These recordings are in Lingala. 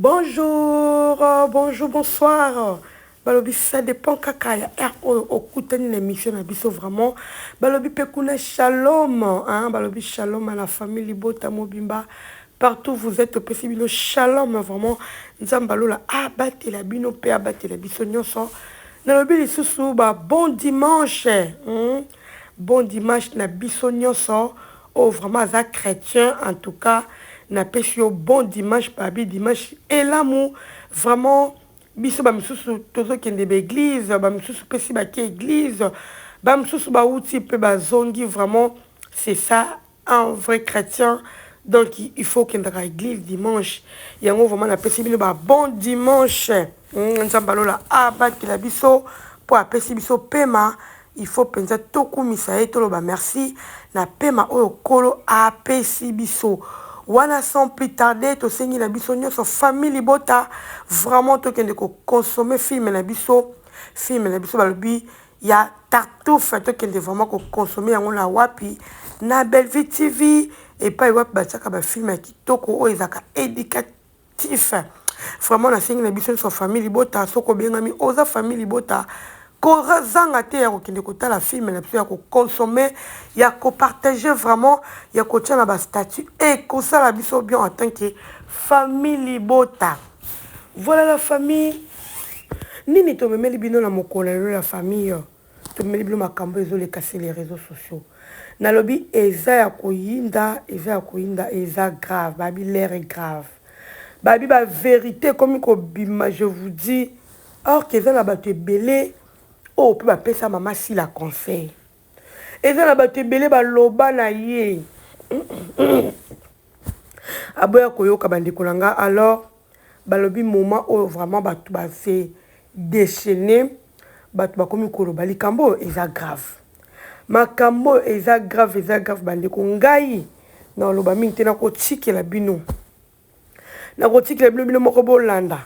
Bonjour, bonjour, bonsoir. Balobi, ça dépend kakaya. Okutani l'émission na biso vraiment. Balobi pekuna shalom, hein. Balobi shalom à la famille Libota Mobimba. Partout vous êtes, possible shalom vraiment. Nzambalola abate la bino pe abate la biso nyonso. Nalobi lisusu ba bon dimanche. Bon dimanche na biso nyonso. Oh vraiment za chrétien en tout cas. Na pesi yo bon dimanche babi dimanche et l'amour vraiment biso ba misusu tozo kende ba église ba misusu pesi ba ki église ba misusu ba outi pe ba zongi vraiment c'est ça un vrai chrétien donc il faut kende à église dimanche yango vraiment na pesi bino ba bon dimanche nzambalola abaki la biso po apesi biso pema il faut penser toku misae toloba merci na pema oyo kolo apesi biso. Wana sans plus tarder, to sengi na biso nyonso famille Libota vraiment to kende ko consommer film na biso balobi ya tartuffe to kende vraiment ko consommer yango na wapi na Bellevue TV et pas wapi bataka ba film ya kitoko o ezaka éducatif vraiment na sengi na biso nyonso famille Libota soko bengami oza famille Libota kozanga te ya kokende kotala film na biso ya kokonsome ya kopartager vraiment ya kotia na bastatut et kosala biso bien en tant que famille Libota. Voilà la famille nini tomemeli bino na mokolo lelo la famille tomemeli bino makambo ezolekasi les réseaux sociaux nalobi eza ya koyinda eza grave babi l'air est grave babi ba vérité comme kobima je vous dis or que eza na bato ebele oh, peut pas ça maman si la conseil. Et ça la batte belé ba loba na ye. Aboya koyo kabandi kolanga alors balobi moment où vraiment batu ba fait déchaîner batu ba komi koloba likambo eza grave. Makambo eza grave bandi ko ngai na loba mingi na ko tikela bino. Na ko tikela bino moko bolanda.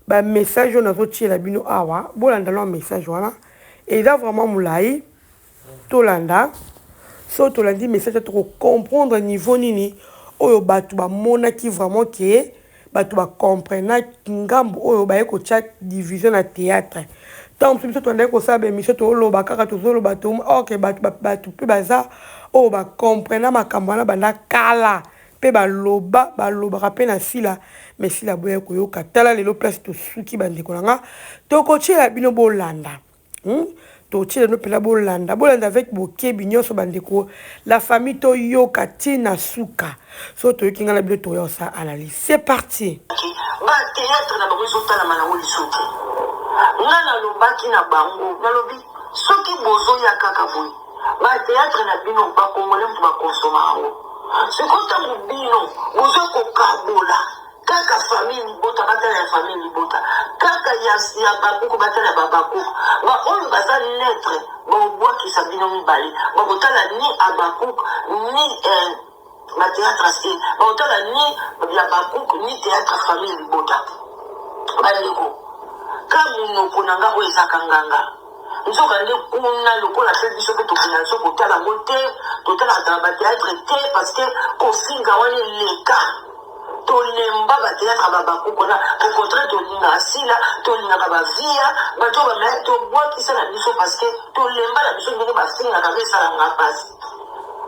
Ba message on a retiré la bino awa bolanda lo message wana et là vraiment moulai tolanda so tolandi message to comprendre niveau nini oyo batu ba mona ki vraiment que batu ba comprendre ngambo oyo ba eko chat division na théâtre tant plus to ndeko sabe émission to loba kaka to zolo batu OK batu pe baza oyo ba comprendre makambo na banda kala pe baloba rapé na sila mais sila boya koyoka tala lelo place to suki bandeko nanga to kochela bino bolanda to chela no pela bolanda avec boke binyoso bandeko la famille to yoka tina suka so to yokinga la bino to yo sa analyse c'est parti ba théâtre na bango zotala manango lisuki ngana lobaki na bango nalobi soki bozo ya kaka boy ba théâtre na bino ba kongole mpo ba consommer ango c'est comme ça bino bozo ko kabola kaka famille Libota batala ya famille Libota kaka ya bakuku batala babakuku ba oyo baza lettre ba obwaki sabino mibale ba kotala ni abakuku ni ma théâtre style ba kotala ni ya bakuku ni théâtre famille Libota baleko kamunoko nanga oyo ezaka nganga nzoka nde kuna lokola pe biso pe tokina so kotala ngo te totala ba théâtre te parce que kofinga wana leka tolemba ba théâtre babakuku na au contraire tolinga asila tolinga bavia bato bamaya tobwakisa na biso parce que tolemba na biso ndenge bafinga kaka esalanga pasi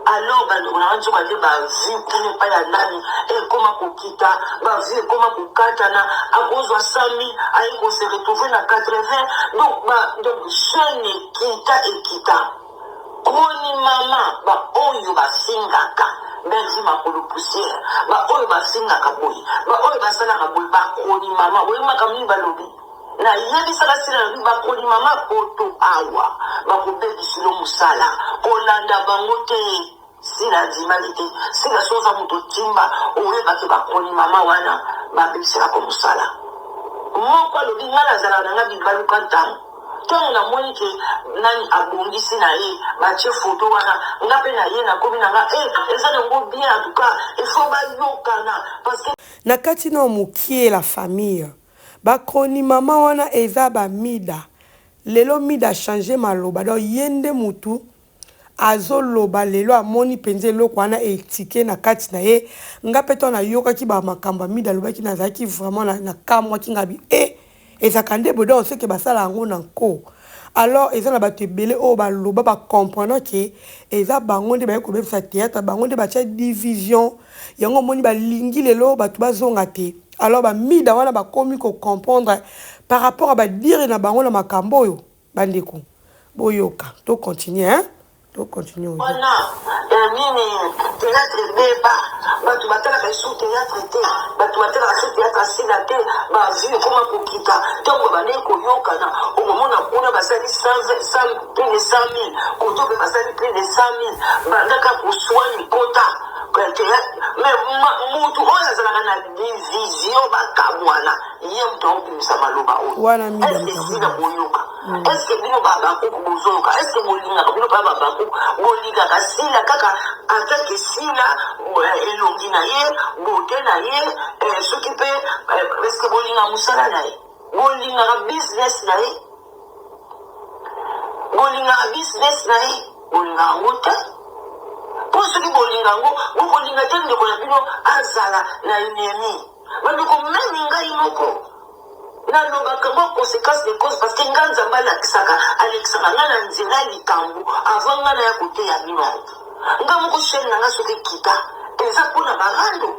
alors bandeko na nzoka nde bavi kuna epai ya nani ekoma kokita bavi ekoma kokatana akozwa 100 000 aye kose retrouve na 80 donc jeune ekita koni mama baoyo bafingaka belgi makolo poussière baoyo bafingaka boye baoyo basalaka boye bakoni mama oyemaka mingi balobi na yebisaka sila lobi bakoni mama poto awa bakobebisilo mosala kolanda bango te sila dimaki te sila soza moto timba oyebaki bakoni mama wana babebiselako mosala moko alobi nga nazala nanga bibaluka ntango ntango namoni ke nani abongisi na ye batie foto wana nga mpe na ye nakomi nanga eza nango bien en tout cas ifo bayokana parce que na kati na mokie la famille bakoni mama wana eza bamida lelo mida change maloba donc yende mutu azoloba lelo amoni penze eloko wana etike na kati na ye nga mpe to nayokaki bamakambo mida alobaki nazalaki vraiment na kamwaki ngabi ezalaka nde boda osoki basala yango na nko alors eza na bato ebele oyo baloba bacomprendre ke eza bango nde baye kobebisa théâtre bango nde batia division yango omoni balingi lelo bato bazonga te alors bamida wana bakomi kocomprendre par rapport à badire na bango na makambo oyo bandeko boyoka to continue hein to continue wana nini théâtre ebeba bato batalaka esu théâtre te bato batalaka su théâtre asila te bavi ekoma kokita ntango bandei koyokana omomona kuna basali plus de 100 000 koto mpe basali plus de 100 000 bandaka koswani kota mais mutu oyo azalaka na division bakamwana ye mutu aobimisa maloba oyo esila boyoka eske bino babakuku bozoyoka eske bolingaka bino baa babakuku bolingaka sila kaka atake sila elongi na ye bote na ye soki mpe eske bolingaka mosala na ye bolingaka business na ye bolingaka yango te po soki bolinga yango bokolinga te ndeko na bino azala na ennemi bandeko memi ngai moko nalobaka ngo conséquence de cause parce que nga nzambe alakisaka ngai na nzela ya likambo avant nga na ya koteya bino nga moko chaine na nga soki ekita eza mpona barando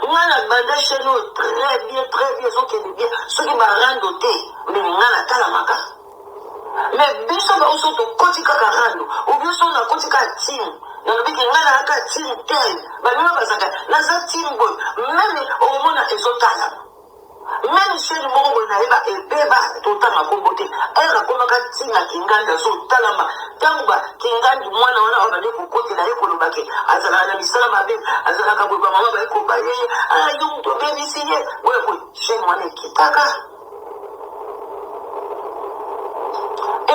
nga na banda chaine oyo très bien ezokende bien soki barando te memi nga natalamaka mais biso bauso tokoti kaka rando obiso nakoti kaka tine nalobiki nga nayaka tine tel babima bazaka naza tine boyo meme omona ezotalama meme chaine moko boye nayeba ebeba totanga kombo te ere akomaka ntina kingandi azotalama ntango bakingandi mwana wana oyo bande kokotela ye kolobake azalaka na misala mabe azalaka boye bamama baye koba yeye yo moto obebisi ye boye boye chaine wana ekitaka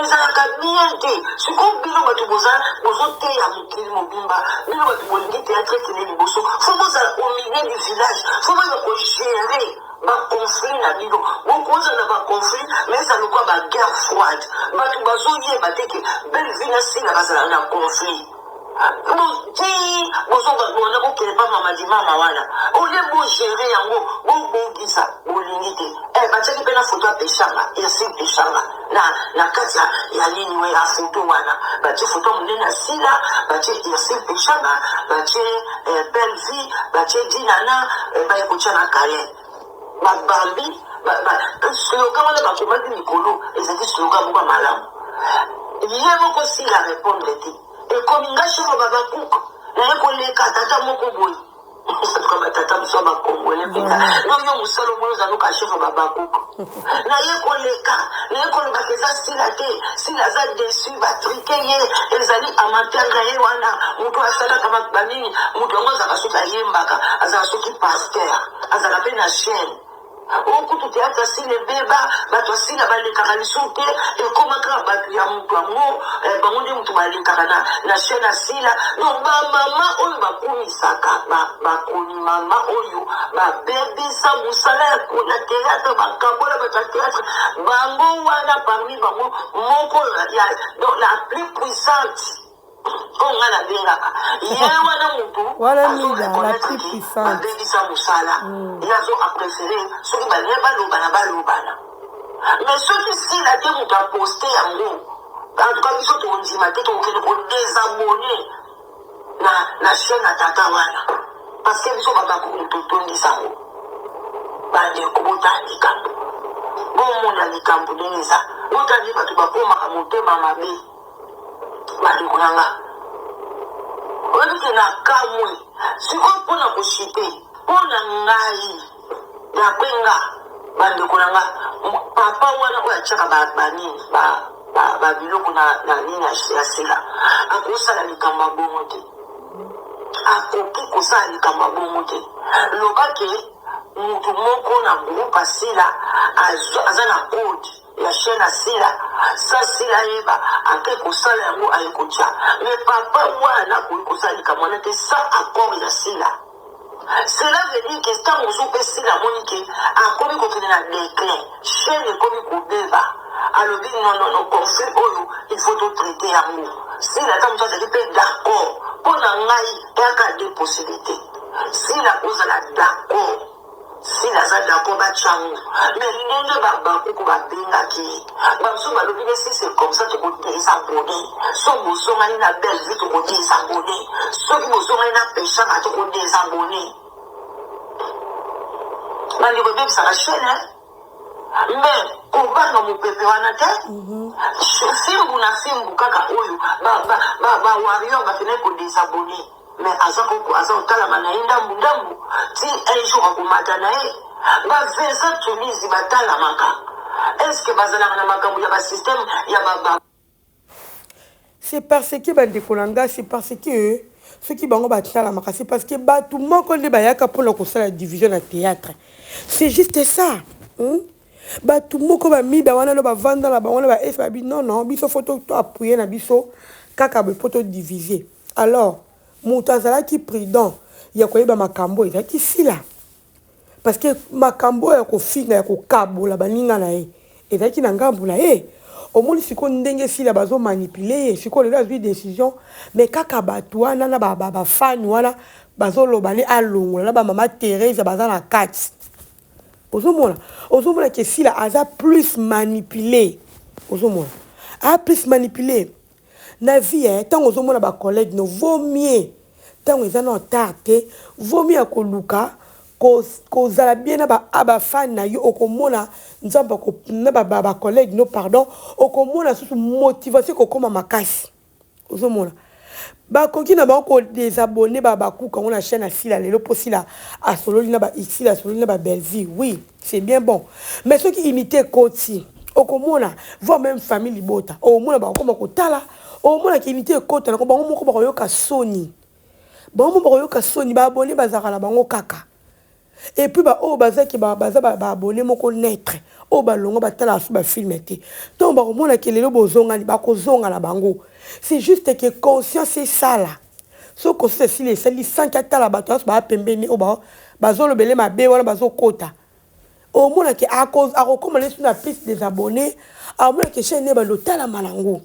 ezalaka bien te sikoyo bino bato bozoteya mokili mobimba bino bato bolingi théâtre ekende liboso fo bozala au milieu du village fo boyeba kogere baconflit na bino bokozala baconflit mais eza lokwa baguerre froide bato bazoyeba te ke belle vie na sila bazala na conflit ti bozobana bokele pa mamadi mama wana olie bogere yango bobongisa bolingi te batiaki mpe na foto apeshanga esi peshanga na kati ya nini we ya foto wana batie foto monene ya sila batie esi peshanga batie belle vie batie dinana baye kotia na kaye babambi slogan wana bakomaki mikolo ezaki slogan moko malamu ye moko sila répondre te ekomi nga shefo babakuka naye koleka tata moko boye atuka batata biso bakongole mpeka noyo mosala omoyo ozanuka shefo babakuka naye koleka naye kolobaka eza sila te sila aza desu batrike ye ezali amateur na ye wana moto asalaka banini moto yango azalaka soki ayembaka azalaka soki paster azalaka mpe na chaine okutu théâtre asila ebeba bato asila balekaka lisu te ekomaka bato ya moto yango bango nde moto balekaka na chaine asila donc bamama oyo bakumisaka bakoni mama oyo babebisa mosala ya théâtre bakambola bato ya théâtre bango wana parmi bango moko donc la plus puissante oyo nga nabengaka ye wana motu babebisa mosala ye azo apréféré soki balingi balobana mais soki sila te moto aposte yango antuka biso tondima te tokokende kodésabone na chaine na tata wana parce que biso babakoki totondisa yango bandeko botala likambo bomona likambo ndenge eza botali bato bakomaka motema mabe bandeko na nga oyebike na kamwe sikoyo mpona koshite mpona ngai nakwenga bandeko na nga papa wana oyo atiaka banini babiloko na nini ya sila akosala likambo ya bongo te akoki kosala likambo ya bongo te lobake motu moko na groupe asila aza na code ya chaine asila sa sila yeba ake kosala yango aye kotia mais papa wana akoki kosala likambo wana te sa accord ya sila cela veut dire que ntango ozope sila amoni ke akomi kokende na déclin chaine ekomi kobeba alobi non conflit oyo il faut totraite yango Si la dame soit d'accord, pour la ngai, il y a deux possibilités. Si la cause est d'accord, si la zone d'accord, mais non de Babakou va bien qui. Bamsou va le si c'est comme ça, tu peux dire s'abonner. Son bousson a une belle vie, tu peux dire s'abonner. Ceux qui bousson a une péché, tu peux dire s'abonner. Mais le bébé, ça va chier, hein? Mais, pour voir dans mon pépé, on a tête. Simbu na simbu kaka oyo ba warrior ba fene ko désabonner mais aza otala manainda mbundambu ti un jour akomata na ye ba vesa tunizi batala maka est-ce que bazala na makambo ya ba système ya ba c'est parce que bandekolanga c'est parce que ceux qui bango batala maka c'est parce que tout le monde connaît bayaka pour la division na théâtre c'est juste ça tout le monde mi ba wana no ba vanda la ba wana ba es ba bi non biso photo to appuyer na biso kaka be photo diviser alors mutazala qui prudent ya ko yeba makambo eza ki sila parce que makambo ya ko finga ya ko kabola baninga na ye eza ki na ngambu na ye au moins siko ndenge sila bazo manipuler siko le azwi décision mais kaka batu wana na ba fan wana bazo lobale alongola na ba mama Thérèse bazana kati ozomona que si la a plus manipulé a plus manipulé na vie tant ozomona ba collègue no vaut mieux tant ils en ont tardé vaut mieux ko luka ko zala bien na ba fan na yo okomona nzamba ko na ba collègue no pardon okomona sous motivation ko koma makasi ozomona ba koki na ba ko désabonner ba ku quand on a chaîne à sila lelo posi la a solo na ba ici la solo na ba belle vie oui c'est bien bon mais ceux qui imitaient Koti okomona voire même famille libota au mona ba koma ko tala au mona qui imiter Koti na ko ba moko ba yoka soni ba abonné bazaka na bango kaka et puis ba o bazaki ba abonné moko naître o ba longo ba tala su ba film été donc ba mona ke lelo bozonga ni ba ko zonga na bango. C'est juste que conscience c'est ça là. Ce que c'est si les 100 kata la bato ba pembeni o ba bazo lobele mabe wala bazo kota. Au moins que à cause à recommander sur la piste des abonnés, à moins que chaîne ba lotala malango.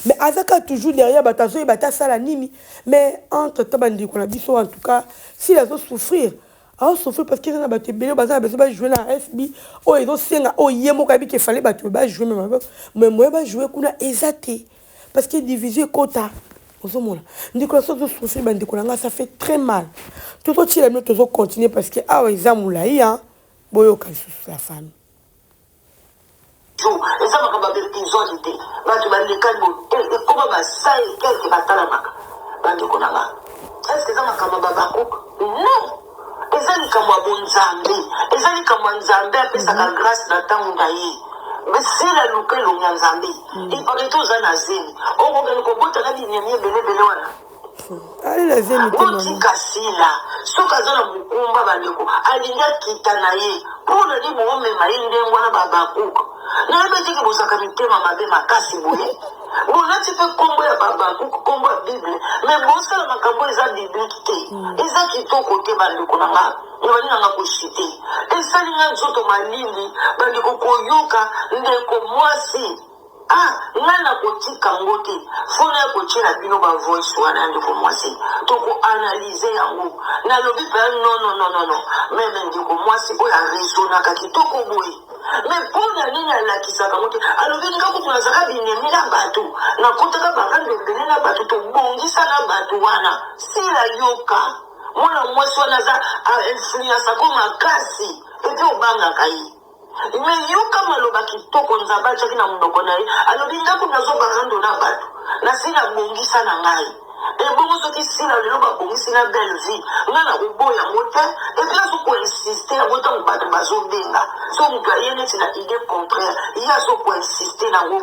Mais azaka toujours derrière batazo et batasa la nini mais entre tabandi qu'on a biso en tout cas si les autres souffrir ah souffrir parce qu'ils ont battu belé bazar ba jouer na FB oh ils ont senga oh yemo kabi qu'il fallait battre ba jouer mais moi ba jouer kuna exacté parce que diviser quota ozomona ndiko so souffrir bandiko nga ça fait très mal tout autre il a mieux toujours continuer parce que ah examula hein boyo ka la famille et ça m'a pas besoin d'idée bah tu vas les calmer et comment va ça et qu'est-ce qui va t'aller bandiko nga est-ce que ça m'a kama babako non ezali kama bonzambe ezali kama nzambe apesaka grâce na ntango na ye besila luka elongi ya nzambe ipake oza na zemi okokende kobota na binyemi ebelebele wana botika sila soki aza na mokumba bandeko alingi akita na ye mpo nani boomema ye ndenge wana babakuka nayebi etiki bozaka mitema mabe makasi boye bolati mpe nkombo ya babakuka nkombo ya bible me bosala makambo eza biblike te eza kitoko te bandeko na nga ebaninanga koshite esalinga nzoto malili bandeko koyoka ndeko mwasi ngai nakotika yango te fona ya kotiela bino bavoice wana ndeko mwasi tokoanalyze yango nalobi mpe non meme ndeko mwasi oyo aresonaka kitoko boye me mpona nini alakisaka yango te alobi ngakutu nazaka binemi na bato nakotaka bakando ebele na bato tobongisa na bato wana sila yoka mwana mwasi wana aza ainfluensako makasi ete obangaka ye me yoka maloba kitoko nzambe atiaki na monoko na ye alobi ngaku nazobakando na bato nasi nabongisa na ngai ebongo soki sila lelo babongisi na belle vie ngai nakoboya yango te epi azokoinsiste yango ntango bato bazobenga so moto aye neti na idée contraire ye azokoinsiste nango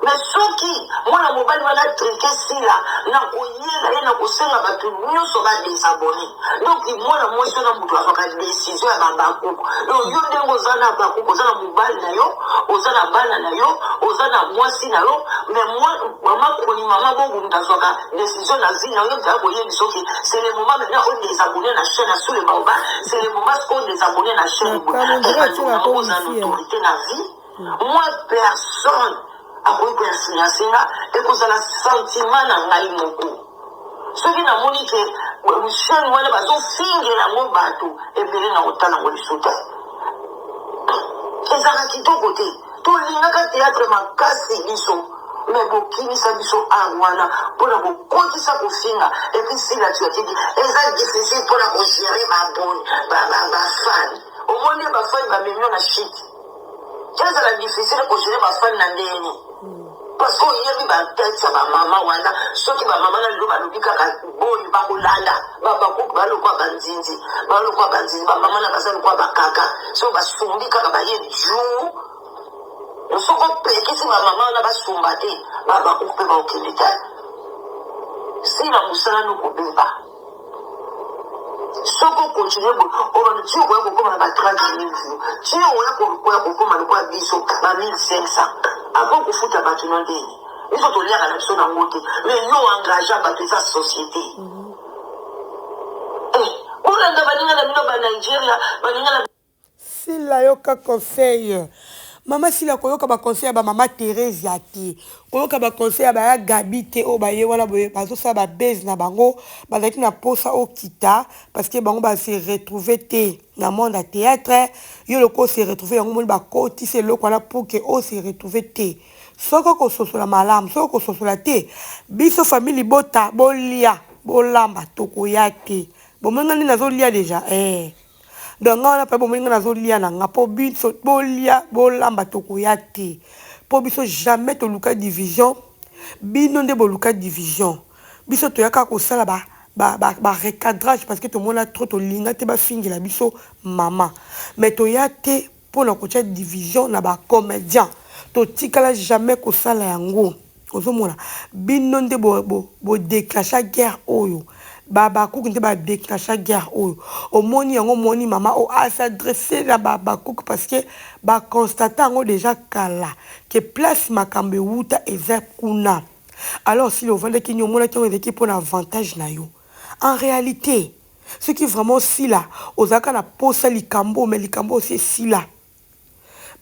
mais soki mwana mobali wana trike sila nakoyela ye nakosenga bato nyonso badesabone donc mwana mwasi wana moto azwaka desizio ya babakuku donc yo ndenge oza na bakuku oza na mobali na yo oza na bana na yo oza na mwasi na yo mais mama konimama bobunda azwaka desizio na vie na yo mpe akoyebi soki c'est le moment maintenant on désabonne na chaîne na sous le baoba c'est le moment on désabonne na chaîne oza na autorité na vie moi personne akoki ko yasinga ekozala sentiment na ngai moko soki namoni ke chaîne wana bazofingela yango bato ebele na kotala yango liso te ezalaka kitoko te tolingaka théâtre makasi biso me bokimisa biso art wana mpona kokotisa kofinga epui sila tuatiki eza difficile mpona kogere bafani omoni bafani bamemio na shit ezala difficile kogere bafani na ndeni parce que oyebi batete ya bamama wana soki bamama na lelo balobi kaka boyi bakolanda balokwa banzinzi bamama na baza lokwa bakaka so basumbi kaka baye jour soko pekisi bamama wana basumba te bakoki mpe baokende te sila mosala nokobeba soko continue boye ti okoya kokoma na ba 30 000 vues ti okoya kokoma lokwa biso ba 1500 avant kofuta bato na ndeni biso toliaka na biso nango te mais yo engagea bato eza société olanda baninga na bino banigeria baninga na sila yoka conseil mama sila koyoka baconseil ya bamama Thérèse ya te koyoka baconseil ya baya Gabi te oyo baye wana boye bazosala babese na bango bazalaki na posa okita parce que bango base retrouve te na monde ya théâtre yo loko ose retrouve yango moni bakotisa eloko wana pour ke ose retrouve te soki kososola malamu soki kososola te biso famille Libota bolia bolamba tokoya te bomonga nini nazolia deja donc nga wana mpe bomoninga nazolia na nga mpo biso bolia bolamba tokoya te mpo biso jamais toluka division bino nde boluka division biso toyaka kosala barecadrage parce que tomona trop tolinga te bafingela biso mama mais toya te mpona kotia division na bacomédien totikala jamais kosala yango ozomona bino nde bodéclacha guerre oyo bakuku nde badéclacha guerre oyo omoni yango moni mama o asadresse na bakuku parce que baconstate yango déjà kala ke place makambo ewuta eza kuna alors si ovandaki ni omonaki yango ezaki mpona avantage na yo en réalité ce qui vraiment sila ozalaka na posa likambo mais likambo osi esila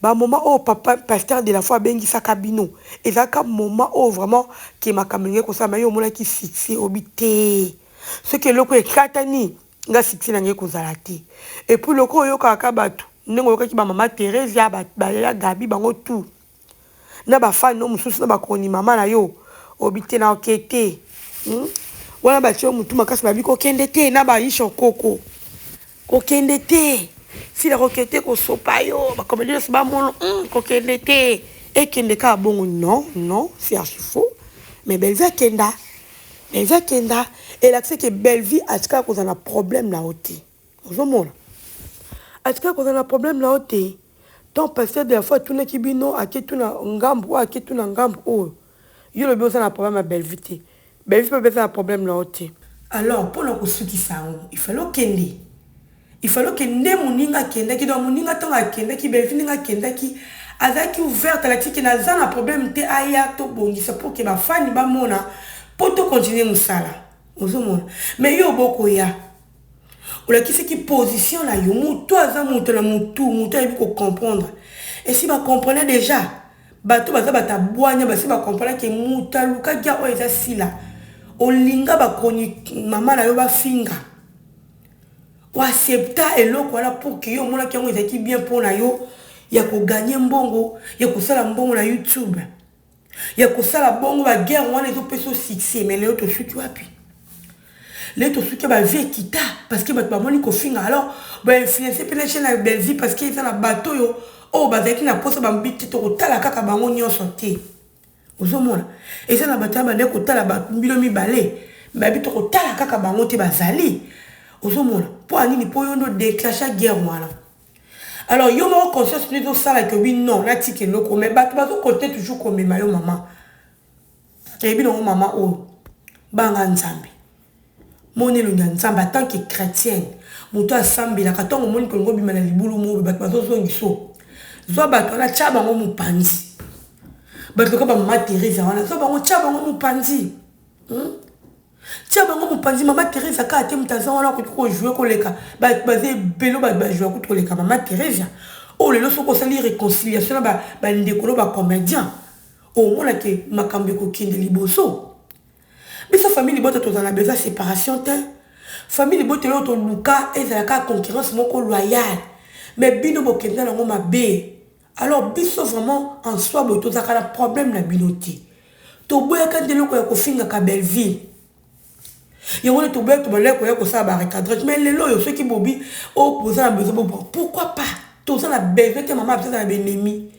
moment où papa pasteur de la foi bengisaka bino ezalaka moment où vraiment ke makambo ndenge kosala yo omonaki succès obite soki eloko ekatani nga succès na ngai kozala te et puis loko oyokaka bato ndenge oyokaki bamama Thérèse ya Gabi bango tout na bafani no mosusu na bakoni mama na yo obite na oke te wana batie motu makasi babi kokende te na baisha okoko kokende te sila kokende kosopa yo bakomeli nyonso bamono kokende te ekende kaka bongo non c'est archi faux mais Bellevie akenda elakisi ke Bellevie atikala kozala na problème na yo te ozomona atikala kozala na problème na yo te ton pasteur de la fois atunaki bino ake tuna ngambu oyo ake tuna ngambu oyo yo lobi oza na problème ya Bellevie te Bellevie mpe beza na problème na yo te alors mpona kosukisa yango il fallait que nde moninga akendaki donc moninga ntango akendaki Bellevie ndenge akendaki azalaki ouverte alakisi ke naza na problème te aya tobongisa mpo ke bafani bamona mpo tokontinue mosala ozomona mais yo bokoya olakisaki position na yo motu aza moto na motu ayebi kocomprendre esi bacomprene déjà bato baza batabwanya basi bacomprene ke motu alukaki oyo eza sila olinga bakoni mama na yo bafinga oaccepta eloko wana pour ke yo omonaki yango ezalaki bien mpo na yo ya koganye mbongo ya kosala mbongo na YouTube ya kosala bongo baguerre wana ezopesa succès mais lelo tosuki wapi lelo tosuki bavie ekita parce que bato bamoni kofinga alors bainfluence mpe na chaîne ya Bellevie parce que eza na bato oyo oyo bazalaki na posa bambiti tokotala kaka bango nyonso te ozomona eza na bato ya bande kotala bambilo mibale babi tokotala kaka bango te bazali ozomona mpo anini mpo yo ndo déclacha guerre wana alors yo moko conscience nde ezosala ke obi non natika eloko mais bato bazokote toujours komema yo mama eyebi nango mama oyo banga nzambe moni elongi ya nzambe en tant que chrétienne moto asambelaka ntango omoni kolongo obima na libulu mobe bato bazozongisa zwa bato wana tia bango mopanzi bato loka bamama Thérèse wana zwa bango tia bango mopanzi tia bango mopanzi mama Thérèse aka te moto aza wana koki kojoue koleka bato baza ebelo bato bajoue kuti koleka mama Thérèse oyo lelo soki osali réconciliation na bandekolo bacomédien au moins que makambe ko kinde liboso. Mais sa famille libota to dans la besoin séparation te. Famille libota lo to luka et la concurrence moko loyale. Mais bino bo kende na ngoma be. Alors biso vraiment en soi bo to zakala problème na binoti. To boya kande lo ko finga ka Belleville. Yo on to boya to balé ko ça barricade. Mais lelo yo ceux qui bobi opposé à besoin pourquoi pas? To ça la besoin te maman peut-être na ennemi.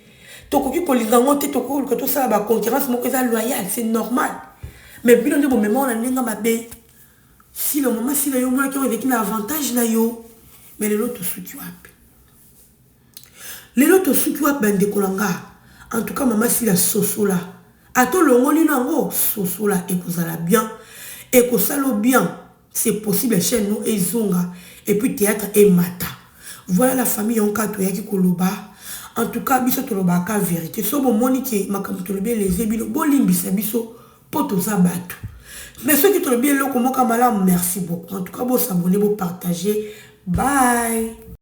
Tokoki kolingango te toko que tout ça la concurrence moko ça loyal, c'est normal. Mais bino ndebo même on a ninga mabe. Si le moment si la yo moi qui avec un avantage na yo, mais les autres souki wapi. Les autres souki wapi bande kolanga. En tout cas maman si la soso là. Ato longoli nango soso là et kozala bien et kozalo bien. C'est possible chez nous et zonga et puis théâtre et mata. Voilà la famille en cas toya ki koloba. En tout cas, biso toloba ka vérité. So bon monique makambo tolobe les ebino bolimbisa biso poto za batu. Mais ceux qui tolobe lo komo kamala merci beaucoup. En tout cas, bon s'abonner, bon partager. Bye.